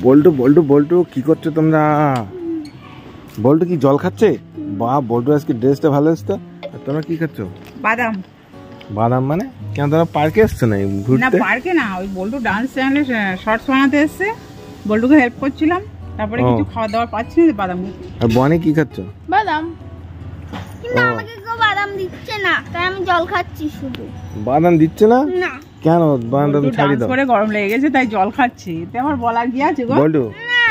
বল্টু বল্টু বল্টু কি করছো তোমরা? বল্টু কি জল খাচ্ছে? বাহ, বল্টু আজকে ড্রেসটা ভালো এসছে। আর তোমরা কি খাচ্ছ? বাদাম। বাদাম মানে কেন, তোমরা পার্কে এসছো না ঘুরতে? না পার্কে না, ওই বল্টু ডান্স চ্যানেলে শর্টস বানাতে এসেছে, বল্টুকে হেল্প করছিলাম, তারপরে কিছু খাওয়া দাওয়া পাচ্ছি না, বাদাম। আর বনি কি খাচ্ছ? বাদাম। কিন্তু আমাকে কেউ বাদাম দিচ্ছে না, তাই আমি জল খাচ্ছি শুধু। বাদাম দিচ্ছে না? না। কেন? বাদাম ছাড়ি দাও। করে গরম লেগে গেছে তাই জল খাচ্ছি, এতে আমার বলার কি আছে গো? বল্টু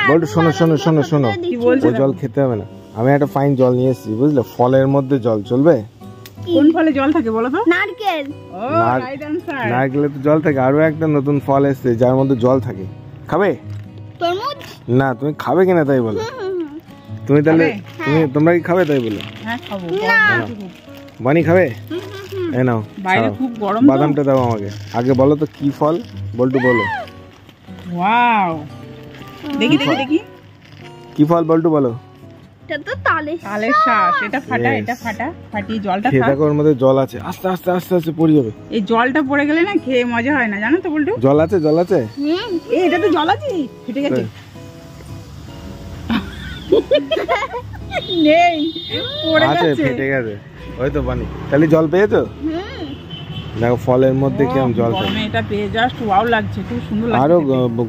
বল্টু শোনো শোনো শোনো শোনো, কি বলছো? ওই জল খেতে হবে না। আমি একটা ফাইন জল নিয়ে এসেছি, বুঝলে, ফলের মধ্যে জল চলবে? কোন ফলে জল থাকে বলো তো? নারকেল। ও রাইট অ্যানসার। নারকেলে তো জল থাকে। আরো একটা নতুন ফল এসেছে যার মধ্যে জল থাকে, খাবে? তরমুজ। না, তুমি খাবে কিনা তাই বলো। তুমি তাহলে তোমরা কি খাবে তাই বলো? হ্যাঁ খাবো। বানি খাবে? এই নাও, বাইরে খুব গরম। বাদামটা দাও আমাকে। আগে বলো তো কি ফল, বল্টু বলো। ওয়াও, দেখি দেখি দেখি কি ফল বল্টু বলো। এটা তো তালের শাঁস। এটা ফাটা, এটা ফাটা, ফাটিয়ে জলটা খেয়ে খা। দেখো ওর মধ্যে জল আছে। আস্তে আস্তে আস্তে আস্তে পড়ে যাবে। এই জলটা পড়ে গেলে না খেয়ে মজা হয় না, জানো তো বল্টু? জল আছে, জল আছে। এই এটা তো জল আছে, ফেটে গেছে। নেই, পড়ে আছে, গেছে। ফেটে গেছে। ওই তো বানি, তাহলে জল পেয়েছো? দেখো ফলের মধ্যে কেমন জল থাকে। গরমে এটা পেয়ে জাস্ট ওয়াও লাগছে, খুব সুন্দর লাগছে। আরো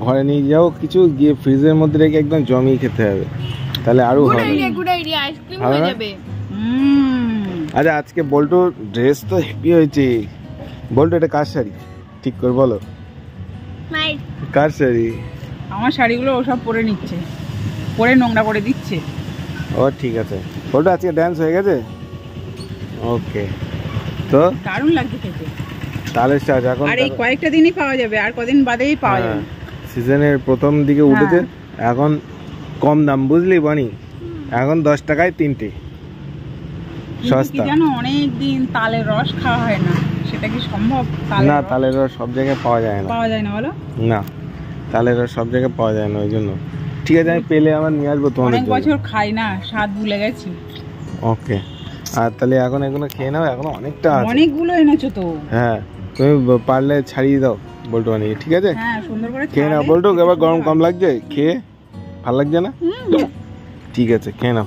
ঘরে নিয়ে যাও কিছু, গিয়ে ফ্রিজের মধ্যে রেখে একদম জমিয়ে খেতে হবে, তাহলে আরো ভালো। গুড আইডিয়া, আইসক্রিম হয়ে যাবে। আচ্ছা, আজকে বল্টু ড্রেস তো হেভি হয়েছে। বল্টু এটা কার শাড়ি ঠিক করে বলো? মাই। কার শাড়ি? আমার শাড়িগুলো ওসব পরে নিচ্ছে, পরে নোংরা করে দিচ্ছে। ও ঠিক আছে। বল্টু আজকে ডান্স হয়ে গেছে? ওকে, তো দারুণ লাগছে খেতে। তালের শাঁস এখন আর এই কয়েকটা দিনই পাওয়া যাবে, আর কদিন বাদেই পাওয়া যাবে। সিজনের প্রথম দিকে উঠেছে, এখন কম দাম, বুঝলি বানি? এখন 10 টাকায় 3টে, সস্তা। জানো অনেক দিন তালের রস খাওয়া হয় না, সেটা কি সম্ভব? না, তালের রস সব জায়গায় পাওয়া যায় না। পাওয়া যায় না বলো? না, তালের রস সব জায়গায় পাওয়া যায় না, ওই জন্য। ঠিক আছে, আমি পেলে আমার নিয়ে আসবো তোমাদের অনেক বছর খাই না, স্বাদ ভুলে গেছি। ওকে, আর তাহলে এখন এগুলো খেয়ে নাও, এখন অনেকটা আছে। অনেকগুলো এনেছো তো। হ্যাঁ, তুমি পারলে ছাড়িয়ে দাও বল্টু বানিয়ে, ঠিক আছে? হ্যাঁ, সুন্দর করে খেয়ে নাও বল্টু। এবার গরম কম লাগছে, খেয়ে ভালো লাগছে না? ঠিক আছে, খেয়ে নাও।